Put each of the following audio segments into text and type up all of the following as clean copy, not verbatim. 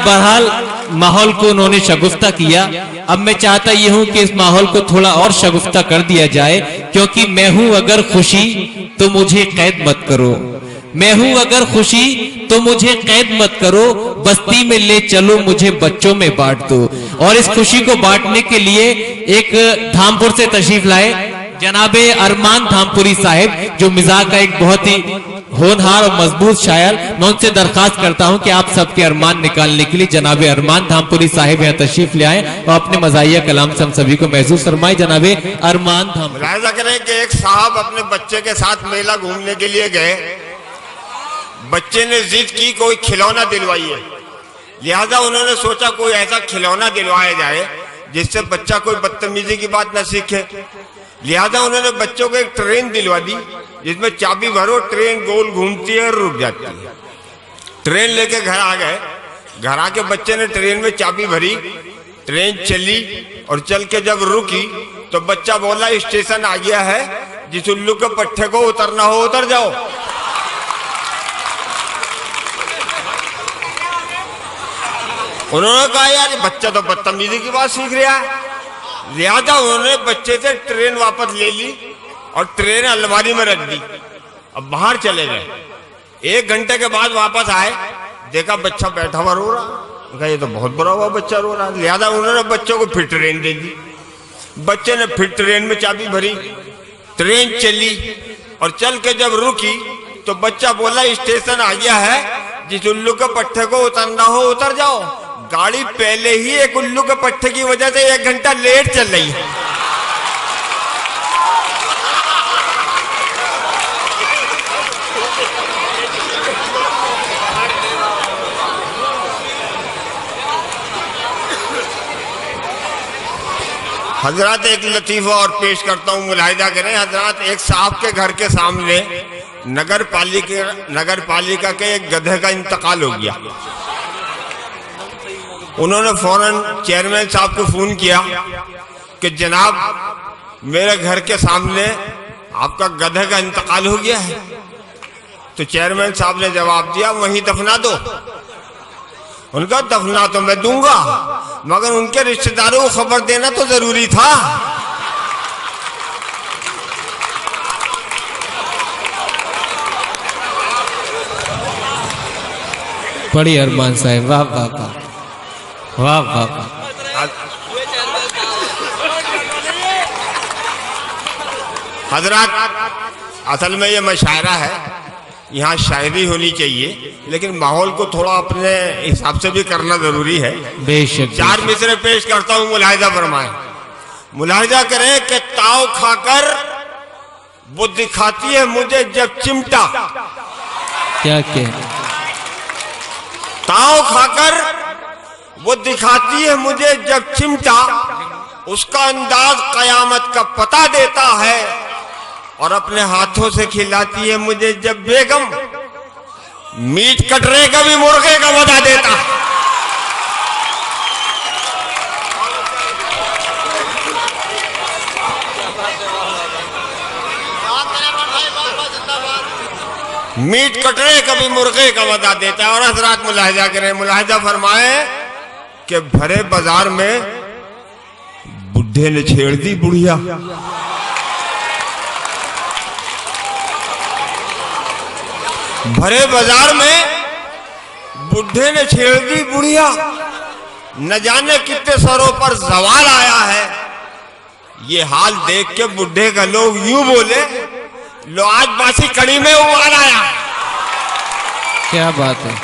बहरहाल माहौल को उन्होंने शगुफ्ता किया। अब मैं चाहता ये हूं कि इस माहौल को थोड़ा और शगुफ्ता कर दिया जाए, क्योंकि मैं हूं अगर खुशी तो मुझे कैद मत करो, मैं हूं अगर खुशी तो मुझे कैद मत करो, बस्ती में ले चलो मुझे बच्चों में बांट दो। और इस खुशी को बांटने के लिए एक धामपुर से तशरीफ लाए जनाबे अरमान धामपुरी साहिब, जो मिजाज का एक बहुत ही होनहार और मजबूत शायर। मैं उनसे दरखास्त करता हूं कि आप सबके अरमान निकालने के लिए जनाबे अरमान धामपुरी साहिब यहाँ तशरीफ ले आए और अपने मज़ाहिया कलाम से हम सभी को महसूस फरमाए। जनाबे अरमान धामपुरी। मुलाहिजा करें कि एक साहब अपने बच्चे के साथ मेला घूमने के लिए गए। बच्चे ने जिद की कोई खिलौना दिलवाइए, लिहाजा उन्होंने सोचा कोई ऐसा खिलौना दिलवाया जाए जिससे बच्चा कोई बदतमीजी की बात न सीखे। लिहाजा उन्होंने बच्चों को एक ट्रेन दिलवा दी जिसमें चाबी भरो, ट्रेन गोल घूमती है और रुक जाती है। ट्रेन लेके घर आ गए। घर आके बच्चे ने ट्रेन में चाबी भरी, ट्रेन चली और चल के जब रुकी तो बच्चा बोला स्टेशन आ गया है, जिस उल्लू के पट्टे को उतरना हो उतर जाओ। उन्होंने कहा यार बच्चा तो बदतमीजी की बात सीख रहा है। लिहाजा उन्होंने बच्चे से ट्रेन वापस ले ली और ट्रेन अलमारी में रख दी। अब बाहर चले गए। 1 घंटे के बाद वापस आए, देखा बच्चा बैठा हुआ रो रहा। कहा ये तो बहुत बुरा हुआ, बच्चा रो रहा। लिहाजा उन्होंने बच्चों को फिर ट्रेन दे दी। बच्चे ने फिर ट्रेन में चाबी भरी, ट्रेन चली और चल के जब रुकी तो बच्चा बोला स्टेशन आ गया है, जिस उल्लू के पट्टे को उतरना हो उतर जाओ। गाड़ी पहले ही एक उल्लू के पट्टे की वजह से 1 घंटा लेट चल रही है। हजरत एक लतीफा और पेश करता हूँ, मुलाहिजा करें। हजरत एक साहब के घर के सामने नगर पालिका के एक गधे का इंतकाल हो गया। उन्होंने फौरन चेयरमैन साहब को फोन किया कि जनाब मेरे घर के सामने आपका गधे का इंतकाल हो गया है। तो चेयरमैन साहब ने जवाब दिया वहीं दफना दो। उनका दफना तो मैं दूंगा, मगर उनके रिश्तेदारों को खबर देना तो जरूरी था। बड़ी अरमान साहब, वाह वाह वाह वाह वाह। हजरत असल में ये मशायरा है, यहाँ शायरी होनी चाहिए, लेकिन माहौल को थोड़ा अपने हिसाब से भी करना जरूरी है। बेशक। 4 मिसरे पेश करता हूँ, मुलाहिजा फरमाएं। मुलाहिजा करें कि ताव खाकर वो दिखाती है मुझे जब चिमटा। क्या क्या? ताव खाकर वो दिखाती है मुझे जब चिमटा, उसका अंदाज कयामत का पता देता है, और अपने हाथों से खिलाती है मुझे जब बेगम, मीट कटरे का भी मुर्गे का बता देता है। मीट कटरे कभी मुर्गे का बता देता है। और हजरात मुलाहिजा करें, मुलाहिजा फरमाए कि भरे बाजार में बुढ़े ने छेड़ दी बुढ़िया। भरे बाजार में बुढ़े ने छेड़ दी बुढ़िया, न जाने कितने सरों पर सवाल आया है। ये हाल देख के बुढ़े का लोग यूं बोले, लो आज बासी कड़ी में उबाल आया। क्या बात है।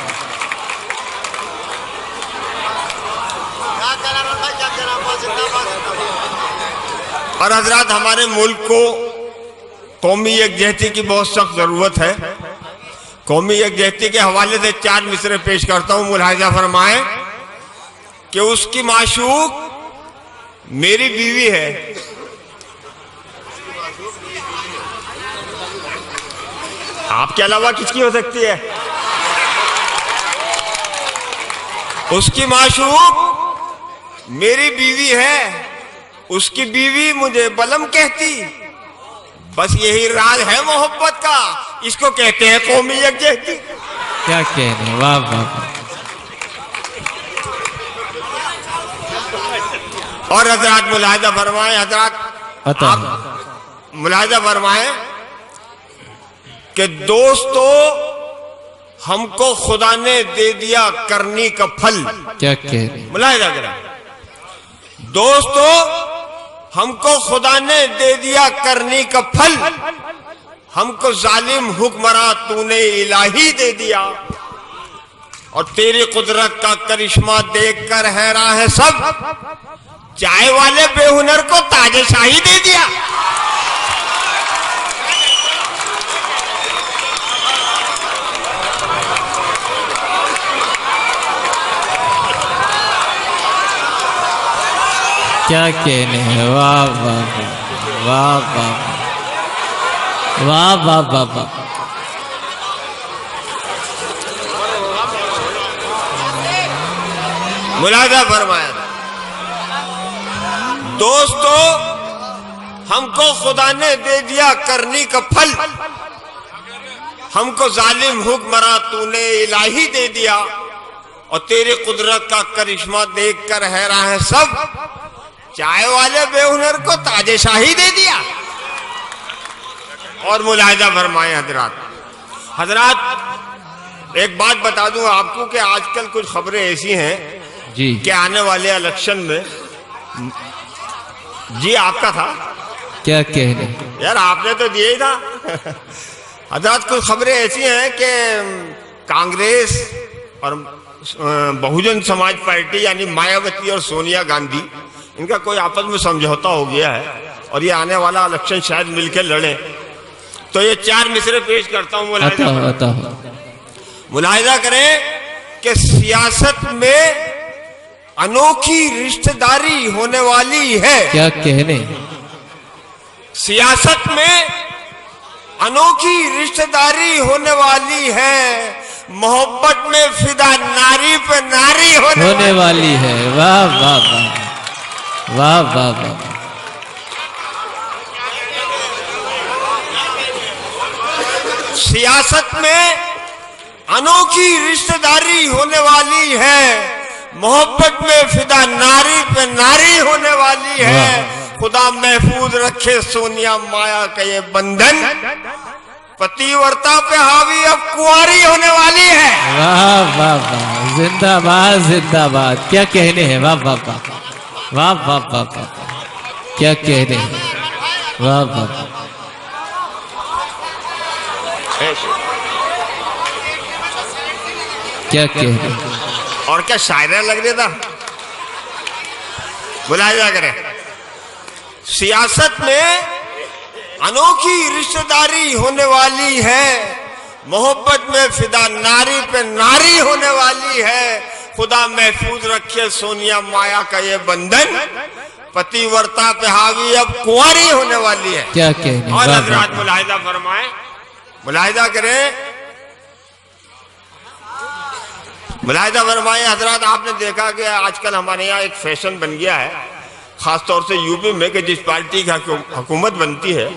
और हजरात हमारे मुल्क को कौमी यकजहती की बहुत सख्त जरूरत है। कौमी यकजहती के हवाले से 4 मिसरे पेश करता हूं, मुलाहिजा फरमाएं कि उसकी माशूक मेरी बीवी है। आपके अलावा किसकी हो सकती है? उसकी माशूक मेरी बीवी है, उसकी बीवी मुझे बलम कहती। बस यही राज है मोहब्बत का, इसको कहते हैं कौमी यकजहती। क्या कहने, वाह वाह। और हजरात मुलाहिजा फरमाए, हजरात अता आप मुलाहिजा फरमाए कि दोस्तों हमको खुदा ने दे दिया करनी का फल। क्या कह रहे? मुलाहिजा करें दोस्तों, हमको खुदा ने दे दिया करनी का फल, हमको जालिम हुक्मरां तूने इलाही दे दिया, और तेरी कुदरत का करिश्मा देखकर हैरान है सब, चाय वाले बेहुनर को ताजेशाही दे दिया। क्या कहने हैं? वाह वाह वाह वाह वाह वाह वाह वाह। मुलाहिजा फरमाया दोस्तों हमको खुदा ने दे दिया करनी का फल, हमको जालिम हुक्मरां तूने इलाही दे दिया, और तेरी कुदरत का करिश्मा देखकर हैरान है सब, चाय वाले बेहुनर को ताजेशाही दे दिया। और मुलाहिजा फरमाए हजरात, हजरात एक बात बता दूं आपको कि आजकल कुछ खबरें ऐसी हैं जी कि आने वाले इलेक्शन में, जी आपका था क्या कहने? यार, आपने तो दिया ही था। हजरात कुछ खबरें ऐसी हैं कि कांग्रेस और बहुजन समाज पार्टी यानी मायावती और सोनिया गांधी, इनका कोई आपस में समझौता हो गया है, और ये आने वाला इलेक्शन शायद मिलकर लड़े। तो ये चार मिसरे पेश करता हूं, मुलाहिजा करें कि सियासत में अनोखी रिश्तेदारी होने वाली है। क्या कहने? सियासत में अनोखी रिश्तेदारी होने वाली है, मोहब्बत में फिदा नारी पे नारी होने वाली है। वाह वाह वाह वाह वाह वाह। सियासत में अनोखी रिश्तेदारी होने वाली है, मोहब्बत में फिदा नारी पे नारी होने वाली है। खुदा महफूज रखे सोनिया माया का ये बंधन, पतिव्रता पे हावी अब कुंवारी होने वाली है। वाह वाह वाह, जिंदाबाद जिंदाबाद। क्या कहने हैं? वाह वाह वाह वाह वाह वाह वाह। क्या कहने हैं? वाह वाह। क्या कहने हैं? और क्या शायरा लग रहा था। मुलाहिजा करें, सियासत में अनोखी रिश्तेदारी होने वाली है, मोहब्बत में फिदा नारी पे नारी होने वाली है। खुदा महफूज रखे सोनिया माया का ये बंधन, पतिव्रता पे हावी अब कुंवारी होने वाली है। क्या कहने? और हजरात मुलाहिजा फरमाए, मुलाहिजा करें, मुलाहिजा फरमाए हजरात, आपने देखा कि आजकल हमारे यहाँ एक फैशन बन गया है, खासतौर से यूपी में, कि जिस पार्टी की हुकूमत बनती है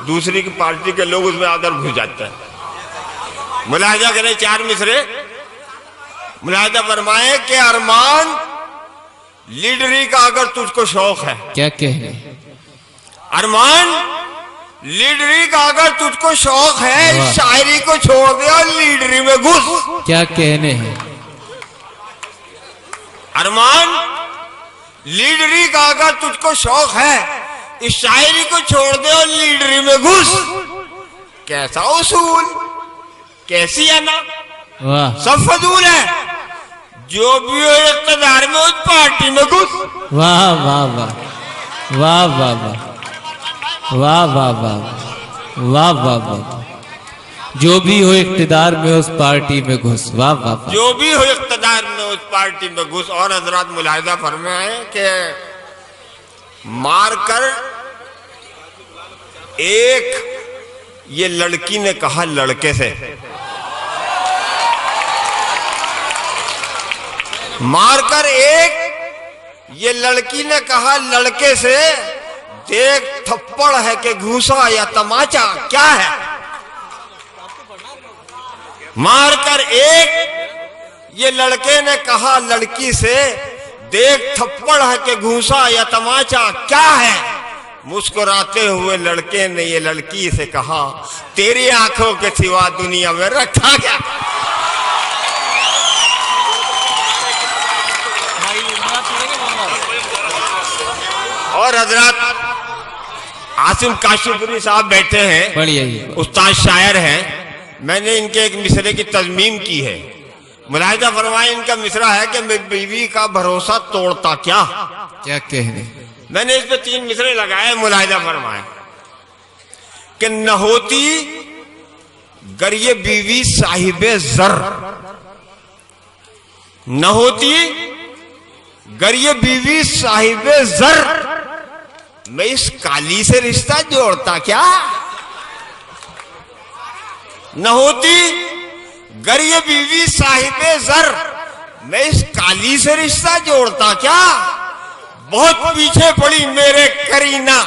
दूसरी की पार्टी के लोग उसमें आकर घुस जाते हैं। मुलाहिजा करें चार मिसरे, मुलाहिजा फरमाए कि अरमान लीडरी का अगर तुझको शौक है। क्या कहने? अरमान लीडरी का अगर तुझको शौक है, शायरी को छोड़ दे और लीडरी में घुस। क्या कहने हैं? अरमान लीडरी का अगर तुझको शौक है, इस शायरी को छोड़ दे और लीडरी में घुस। कैसा उसूल, कैसी अना, वाह, सब फजूल है, जो भी हो इख्तियार में उस पार्टी में घुस। वाह वाह वाह वाह वाह वाह वाह वाह वाह वाह वाह वाह। जो भी हो इख्तिदार में उस पार्टी में घुस। वाह वाह वाह। जो भी हो इख्तिदार में उस पार्टी में घुस। और हजरात मुलाहिजा फरमाए कि मारकर एक ये लड़की ने कहा लड़के से, मारकर एक ये लड़की ने कहा लड़के से, देख थप्पड़ है कि घूसा या तमाचा क्या है। मारकर एक ये लड़के ने कहा लड़की से, देख थप्पड़ है कि घूसा या तमाचा क्या है। मुस्कुराते हुए लड़के ने ये लड़की से कहा, तेरी आंखों के सिवा दुनिया में रखा क्या। और हजरत आसिम काशीपुरी साहब बैठे हैं, बढ़िया उस्ताद शायर हैं। मैंने इनके एक मिसरे की तजमीम की है। मुलाहिजा फरमाए, इनका मिसरा है कि मैं बीवी का भरोसा तोड़ता क्या। क्या कहने। मैंने इस पे 3 मिसरे लगाए। मुलाहिजा फरमाए कि न होती गर ये बीवी साहिबे जर, न होती गर ये बीवी साहिबे जर, मैं इस काली से रिश्ता जोड़ता क्या। न होती गर ये बीवी साहिबे जर, मैं इस काली से रिश्ता जोड़ता क्या। बहुत पीछे पड़ी मेरे करीना,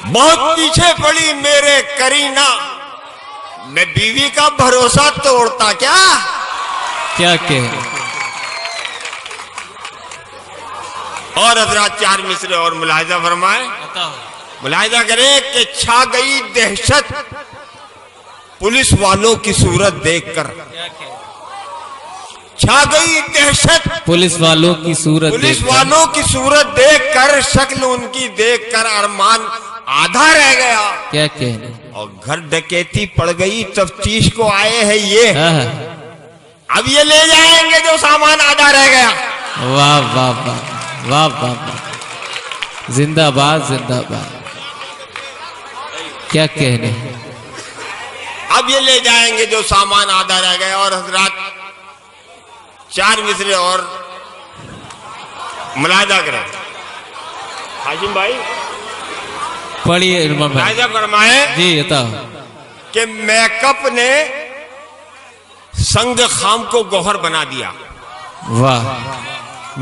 बहुत पीछे पड़ी मेरे करीना, मैं बीवी का भरोसा तोड़ता क्या। क्या कहने। और हजरात 4 मिसरे और मुलाहिजा फरमाए। मुलाहिजा करें कि छा गई दहशत पुलिस वालों की सूरत देखकर, छा गई दहशत पुलिस वालों की सूरत, पुलिस वालों की सूरत देखकर, शक्ल उनकी देखकर अरमान आधा रह गया। क्या कहने। और घर डकैती पड़ गई, तफ्तीश को आए हैं ये, अब ये ले जाएंगे जो सामान आधा रह गया। वाह वाह वाह वाह वाह वाह, जिंदाबाद जिंदाबाद। क्या कहने। अब ये ले जाएंगे जो सामान आधा रह गया। और हजरात 4 मिसरे और मुलाहिजा करें। हाशिम भाई पढ़िए इरमान भाई। मुलाहिजा फरमाए जी बताओ कि मेकअप ने संग खाम को गौहर बना दिया। वाह।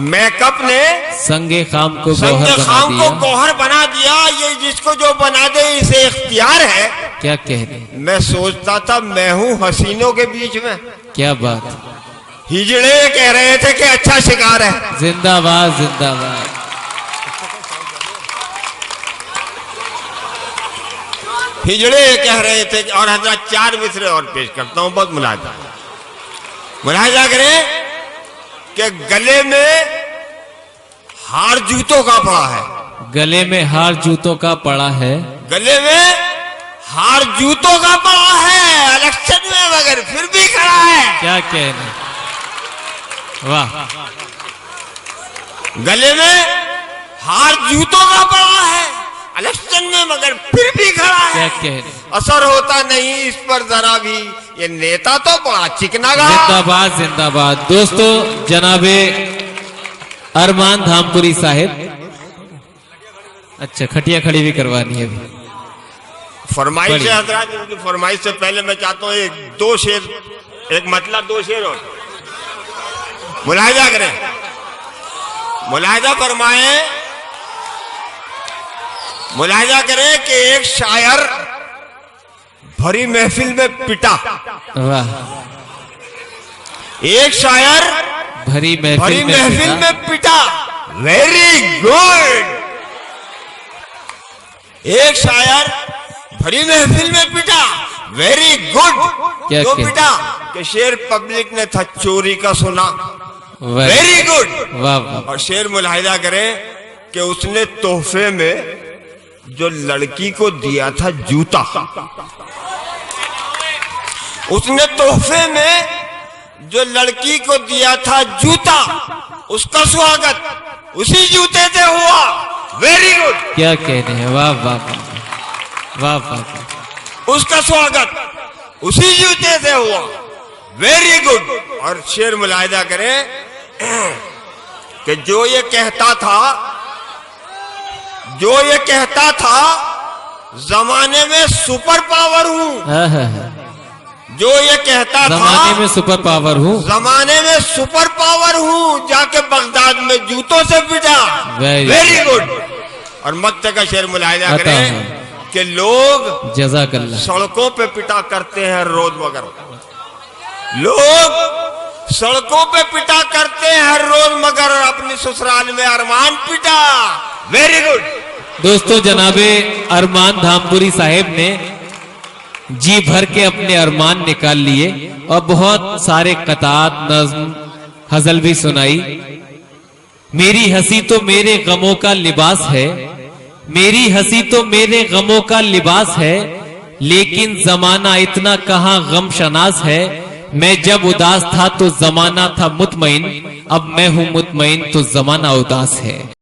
मेकअप ने संगे खाम को संग खाम को गौहर बना दिया। ये जिसको जो बना दे इसे इख्तियार है। क्या कहने। मैं सोचता था मैं हूं हसीनों के बीच में। क्या बात। हिजड़े कह रहे थे कि अच्छा शिकार है। जिंदाबाद जिंदाबाद। हिजड़े कह रहे थे। और हजरत 4 मिसरे और पेश करता हूं, बहुत मुलाहिजा करें कि गले में हार जूतों का पड़ा है। गले में हार जूतों का पड़ा है। गले में हार जूतों का पड़ा है, इलेक्शन में मगर फिर भी खड़ा है। क्या कहने। वाह। गले में हार जूतों का पड़ा है, इलेक्शन में मगर फिर भी खड़ा है। क्या कहने। असर होता नहीं इस पर जरा भी, ये नेता तो बड़ा चिकना गा। जिंदाबाद जिंदाबाद। दोस्तों जनाबे अरमान धामपुरी साहिब, अच्छा खटिया खड़ी भी करवानी है अभी। फरमाइश है हजरात, इनकी फरमाइश से पहले मैं चाहता हूँ 2 शेर, एक मतलब 2 शेर और मुलाहिजा करें। मुलाहिजा फरमाए, मुलाहिजा करें कि एक शायर भरी महफिल में पिटा। वाह। एक शायर भरी महफिल में पिटा। Very good. एक शायर भरी महफिल में पिटा, वेरी गुड। क्यों पिटा? कि शेर पब्लिक ने था चोरी का सुना। Very good. वाह। और शेर मुलाहिजा करें कि उसने तोहफे में जो लड़की को दिया था जूता, उसने तोहफे में जो लड़की को दिया था जूता, उसका स्वागत उसी जूते से हुआ। Very good. क्या कहने हैं। वाह वाह वाह वाह। उसका स्वागत उसी जूते से हुआ। Very good. और शेर मुलाहिजा करें कि जो ये कहता था जमाने में सुपर पावर हूं, जो ये कहता जमाने था में सुपर पावर हूँ। जमाने में सुपर पावर हूँ, जाके बगदाद में जूतों से पिटा। Very good. और मक्ते का शेर मुलाहिजा करें कि लोग जज़ाकल्लाह सड़कों पे पिटा करते हैं रोज मगर, लोग सड़कों पे पिटा करते हैं हर रोज मगर अपनी ससुराल में अरमान पिटा। Very good. दोस्तों, जनाबे अरमान धामपुरी साहेब ने जी भर के अपने अरमान निकाल लिए और बहुत सारे कतात, नज़्म, हज़ल भी सुनाई। मेरी हंसी तो मेरे गमों का लिबास है, मेरी हंसी तो मेरे गमों का लिबास है, लेकिन जमाना इतना कहां गम शनास है। मैं जब उदास था तो जमाना था मुतमईन, अब मैं हूं मुतमईन तो जमाना उदास है।